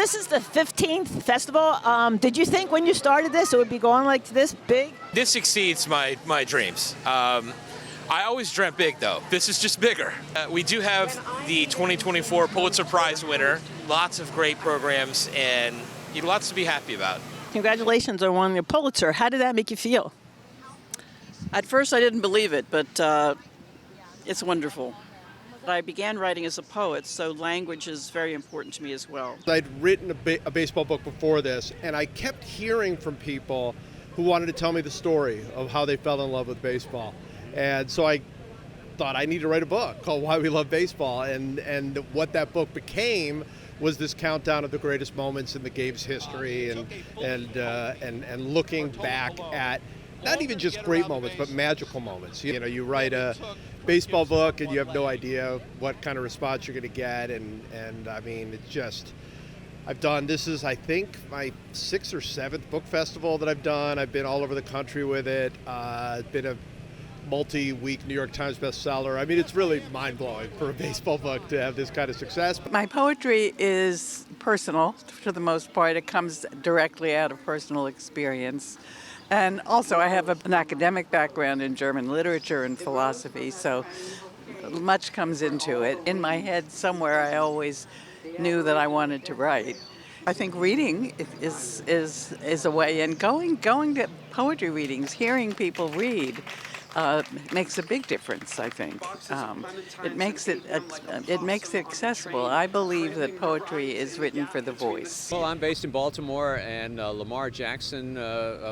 this is the 15th festival. Did you think when you started this it would be going like this big? This exceeds my dreams. I always dreamt big, though. This is just bigger. We do have the 2024 Pulitzer Prize winner, lots of great programs, and lots to be happy about. Congratulations on winning your Pulitzer. How did that make you feel? At first I didn't believe it, but it's wonderful. I began writing as a poet, so language is very important to me as well. I'd written a baseball book before this, and I kept hearing from people who wanted to tell me the story of how they fell in love with baseball. And so I thought I need to write a book called Why We Love Baseball. And what that book became was this countdown of the greatest moments in the game's history and looking back at not even just great moments, but magical moments. You write a baseball book and you have no idea what kind of response you're going to get. And I mean, it's just, this is, I think, my 6th or 7th book festival that I've done. I've been all over the country with it. It's been a multi-week New York Times bestseller. I mean, it's really mind-blowing for a baseball book to have this kind of success. My poetry is personal for the most part. It comes directly out of personal experience. And also I have an academic background in German literature and philosophy, so much comes into it. In my head somewhere I always knew that I wanted to write. I think reading is a way, and going to poetry readings, hearing people read, makes a big difference, I think. It makes it accessible. I believe that poetry is written for the voice. Well, I'm based in Baltimore, and Lamar Jackson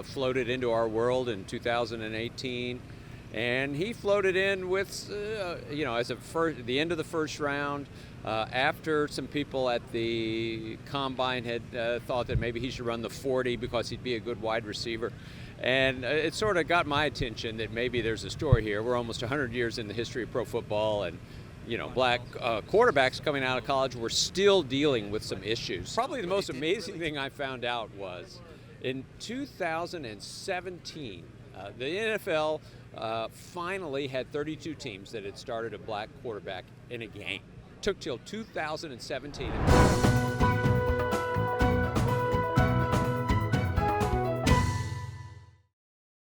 floated into our world in 2018, and he floated in with, as the end of the first round, after some people at the Combine had thought that maybe he should run the 40 because he'd be a good wide receiver. And it sort of got my attention that maybe there's a story here. We're almost 100 years in the history of pro football, and black quarterbacks coming out of college were still dealing with some issues. Probably the most amazing thing I found out was in 2017, the NFL finally had 32 teams that had started a black quarterback in a game. It took till 2017.